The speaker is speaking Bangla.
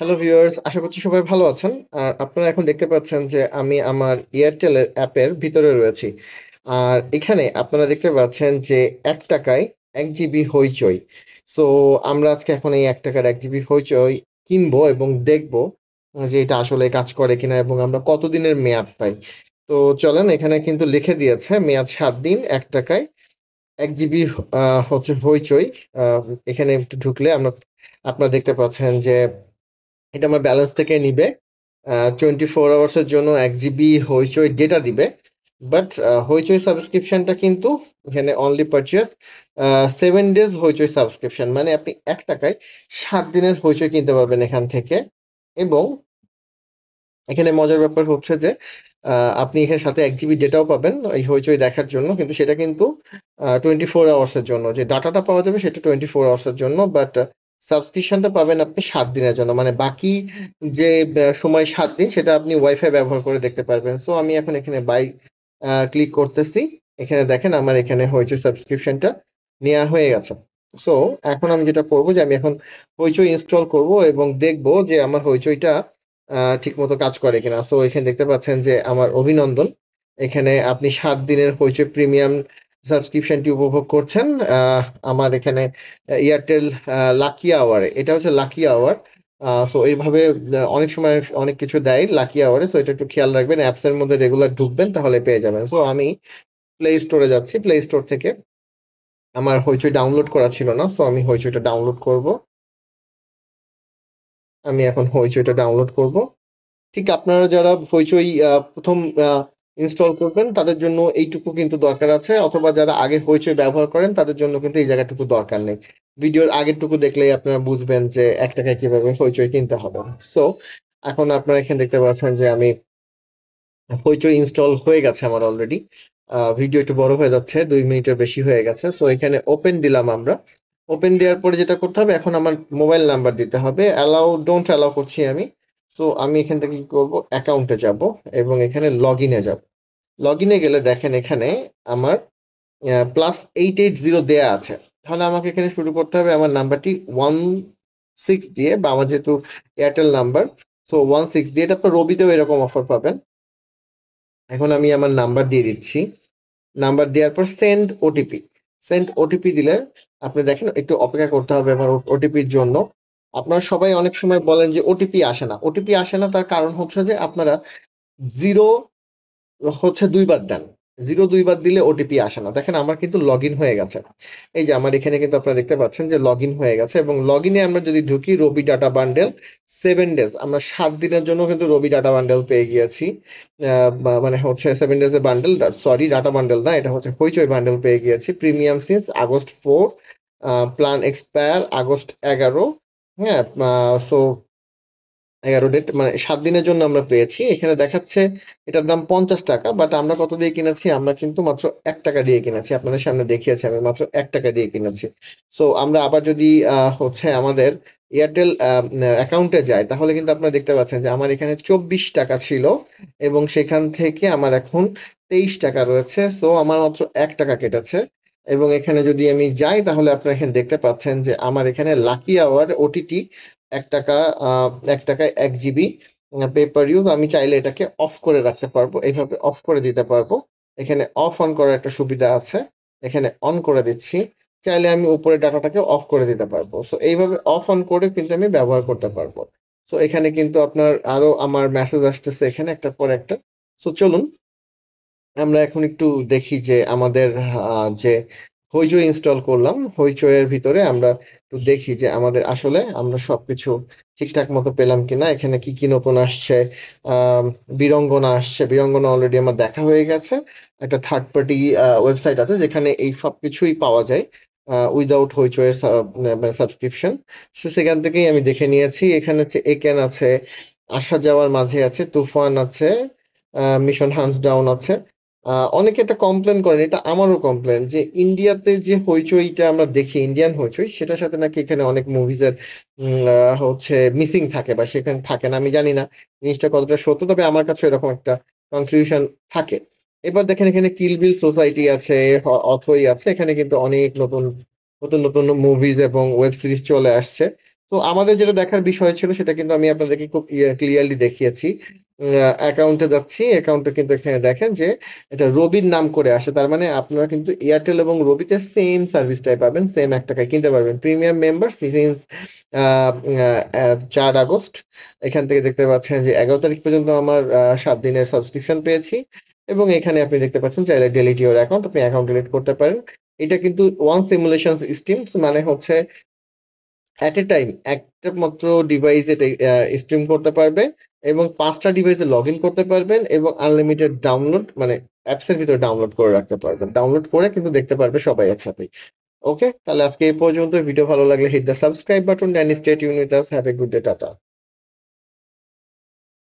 হ্যালো ভিউয়ার্স, আশা করছি সবাই ভালো আছেন। আর আপনারা এখন দেখতে পাচ্ছেন যে আমি আমার এয়ারটেলের অ্যাপের ভিতরে রয়েছি। আর এখানে আপনারা দেখতে পাচ্ছেন যে ৳১ 1 জিবি হইচই। সো আমরা আজকে এখন এই ৳১ 1 জিবি হইচই কিনবো এবং দেখবো যে এটা আসলে কাজ করে কিনা এবং আমরা কতদিনের মেয়াদ পাই। তো চলেন, এখানে কিন্তু লিখে দিয়েছে মেয়াদ ৭ দিন, ৳১ 1 জিবি হচ্ছে হইচই। আ এখানে একটু ঢুকলে আপনারা দেখতে পাচ্ছেন যে এটা আমার ব্যালেন্স থেকে নিবে। 24 আওয়ার্স এর জন্য 1 জিবি হইচই ডেটা দিবে। বাট হইচই সাবস্ক্রিপশনটা কিন্তু এখানে অনলি পারচেজ 7 ডেজ হইচই সাবস্ক্রিপশন। মানে আপনি ৳১ 7 দিনের হইচই কিনতে পারবেন এখান থেকে। এবং এখানে মজার ব্যাপার হচ্ছে যে আ আপনি এখানে সাথে 1 জিবি ডেটাও পাবেন এই হইচই দেখার জন্য। কিন্তু সেটা কিন্তু 24 আওয়ার্স এর জন্য। যে ডাটাটা পাওয়া যাবে সেটা 24 আওয়ার্স এর জন্য। বাট সাবস্ক্রিপশনটা পাবেন আপনি ৭ দিনের জন্য। মানে বাকি যে সময় ৭ দিন সেটা আপনি ওয়াইফাই ব্যবহার করে দেখতে পারবেন। সো আমি এখন এখানে বাই ক্লিক করতেছি। এখানে দেখেন আমার এখানে হইচই সাবস্ক্রিপশনটা নেয়া হয়ে গেছে। সো এখন আমি যেটা করব যে আমি এখন হইচই ইনস্টল করব এবং দেখব যে আমার হইচইটা ঠিকমতো কাজ করে কিনা। সো এখানে দেখতে পাচ্ছেন যে আমার অভিনন্দন। এখানে আপনি ৭ দিনের হইচই প্রিমিয়াম সাবস্ক্রিপশনটি উপভোগ করছেন। আমার এখানে এয়ারটেল লাকি আওয়ারে। এটা হচ্ছে লাকি আওয়ার। সো এইভাবে অনেক সময় অনেক কিছু দেয় লাকি আওয়ারে। সো এটা একটু খেয়াল রাখবেন। অ্যাপস এর মধ্যে রেগুলার ঢুকবেন তাহলে পেয়ে যাবেন। সো আমি প্লে স্টোরে যাচ্ছি। প্লে স্টোর থেকে আমার হইচই ডাউনলোড করা ছিল না। সো আমি হইচইটা ডাউনলোড করব। আমি এখন হইচইটা ডাউনলোড করব। ঠিক আপনারা যারা হইচই ১ম ইনস্টল করবেন তাদের জন্য এইটুকু কিন্তু দরকার আছে, অথবা যারা আগে হইচই ব্যবহার করেন তাদের জন্য কিন্তু এই জায়গাটুকু দরকার নেই। ভিডিওর আগেরটুকু দেখলেই আপনারা বুঝবেন যে ৳১ কিভাবে হইচই কিনতে হবে। সো এখন আপনারা এখানে দেখতে পাচ্ছেন যে আমি হইচই ইনস্টল হয়ে গেছে আমার অলরেডি। ভিডিও একটু বড় হয়ে যাচ্ছে, ২ মিনিটের বেশি হয়ে গেছে। সো এখানে ওপেন দিলাম আমরা। ওপেন দেওয়ার পরে যেটা করতে হবে, এখন আমার মোবাইল নাম্বার দিতে হবে। ডোন্ট অ্যালাউ করছি আমি। সো আমি এখান থেকে কি করব, অ্যাকাউন্টে যাব এবং এখানে লগইনে যাব। লগইনে গেলে দেখেন এখানে আমার +880 দেয়া আছে। তাহলে আমাকে এখানে শুরু করতে হবে আমার নাম্বারটি 16 দিয়ে, বা আমার যেহেতু এয়ারটেল নাম্বার, সো 16 দিয়ে। এটা আপনার রবিতেও এরকম অফার পাবেন। এখন আমি আমার নাম্বার দিয়ে দিচ্ছি। নাম্বার দেওয়ার পর সেন্ড ওটিপি। সেন্ড ওটিপি দিলে আপনি দেখেন একটু অপেক্ষা করতে হবে আমার ওটিপির জন্য। আপনারা সবাই অনেক সময় বলেন যে ওটিপি আসে না। ওটিপি আসে না, তার কারণ হচ্ছে যে আপনারা 0 ২ বার দেন। 0 ২ বার দিলে ওটিপি আসে না। দেখেন আমার কিন্তু লগইন হয়ে গেছে। এই যে আমার এখানে কিন্তু আপনারা দেখতে পাচ্ছেন যে লগইন হয়ে গেছে, এবং লগইনে আমরা যদি ঢুকি রবি ডাটা বান্ডেল 7 ডেজ, আমরা ৭ দিনের জন্য কিন্তু রবি ডাটা বান্ডেল পেয়ে গিয়েছি। মানে হচ্ছে 7 ডেজ এর বান্ডেল, সরি ডাটা বান্ডেল না, এটা হচ্ছে হইচই বান্ডেল পেয়ে গিয়েছি। Premium since August 4, plan expire August ১১। হ্যাঁ? সো ১১ ডেট মানে ৭ দিনের জন্য আমরা পেয়েছি। এখানে দেখাচ্ছে এটার দাম ৳৫০। বাট আমরা কত দিয়ে কিনেছি? আমরা কিন্তু মাত্র ৳১ দিয়ে কিনেছি। আপনাদের সামনে দেখিয়েছি আমি মাত্র ৳১ দিয়ে কিনেছি। সো আমরা আবার যদি হচ্ছে আমাদের এয়ারটেল অ্যাকাউন্টে যাই, তাহলে কিন্তু আপনারা দেখতে পাচ্ছেন যে আমার এখানে ৳২৪ ছিল এবং সেখান থেকে আমার এখন ৳২৩ রয়েছে। সো আমার মাত্র ৳১ কেটেছে। এবং এখানে যদি আমি যাই তাহলে আপনারা এখানে দেখতে পাচ্ছেন যে আমার এখানে লাকি আওয়ার ওটিটি ৳১ আ ৳১ 1 জিবি পে পার ইউজ। আমি চাইলে এটাকে অফ করে রাখতে পারবো। এভাবে অফ করে দিতে পারবো। এখানে অফ অন করার একটা সুবিধা আছে। এখানে অন করে দিচ্ছি। চাইলে আমি উপরের ডাটাটাকে অফ করে দিতে পারবো। সো এইভাবে অফ অন করে কিন্তু আমি ব্যবহার করতে পারবো। সো এখানে কিন্তু আপনার আরো আমার মেসেজ আসতেছে এখানে একটার পর একটা। সো চলুন আমরা এখন একটু দেখি যে আমাদের যে হইচই ইনস্টল করলাম, হইচই এর ভিতরে আমরা একটু দেখি যে আমাদের আসলে আমরা সবকিছু ঠিকঠাক মতো পেলাম কিনা। এখানে কি, কি নতুন আসছে। আম বীরঙ্গনা আসছে। বীরঙ্গনা অলরেডি আমার দেখা হয়ে গেছে। একটা থার্ড পার্টি ওয়েবসাইট আছে যেখানে এই সবকিছুই পাওয়া যায়। উইথআউট হইচই এর মানে সাবস্ক্রিপশন। সো সেখান থেকেই আমি দেখে নিয়েছি। এখানে হচ্ছে একেন আছে, আসা যাওয়ার মাঝে আছে, তুফান আছে, মিশন হান্টস ডাউন আছে। অনেকে এটা কমপ্লেন করেন, এটা আমারও কমপ্লেন যে ইন্ডিয়াতে যে হইচইটা আমরা দেখি, ইন্ডিয়ান হইচই, সেটার সাথে নাকি এখানে অনেক মুভিজের হচ্ছে মিসিং থাকে বা সেখানে থাকে না। আমি জানি না জিনিসটা কতটা সত্য, তবে আমার কাছে এরকম একটা কনফিউশন থাকে। এবার দেখেন এখানে কিল বিল সোসাইটি আছে, অথই আছে। এখানে কিন্তু অনেক নতুন, নতুন মুভিজ এবং ওয়েব সিরিজ চলে আসছে। তো আমাদের যেটা দেখার বিষয় ছিল সেটা কিন্তু আমি আপনাদেরকে খুব ক্লিয়ারলি দেখিয়েছি। অ্যাকাউন্টে যাচ্ছি, অ্যাকাউন্টে কিন্তু এখানে দেখেন যে এটা রবির নাম করে আসে। তার মানে আপনারা কিন্তু এয়ারটেল এবং রবিতে সেম সার্ভিসটাই পাবেন, সেম ৳১ কিনতে পারবেন। Premium member since ৪ August. এখান থেকে দেখতে পাচ্ছেন যে ১১ তারিখ পর্যন্ত আমার ৭ দিনের সাবস্ক্রিপশন পেয়েছি এবং এখানে আপনি দেখতে পাচ্ছেন চাইলে ডিলিট ইউর অ্যাকাউন্ট, আপনি অ্যাকাউন্ট ডিলিট করতে পারেন। এটা কিন্তু ওয়ান সিমুলেশন স্টিমস মানে হচ্ছে এট এ টাইম একটা মাত্র ডিভাইস এটা স্ট্রিম করতে পারবে এবং ৫টা ডিভাইসে লগ ইন করতে পারবেন এবং আনলিমিটেড ডাউনলোড মানে অ্যাপসের ভিতরে ডাউনলোড করে রাখতে পারবেন। ডাউনলোড করে কিন্তু দেখতে পারবে সবাই একসাথেই। ওকে, তাহলে আজকে এই পর্যন্ত। ভিডিও ভালো লাগলে hit the subscribe button, and stay tune with us. Have a good day, tata.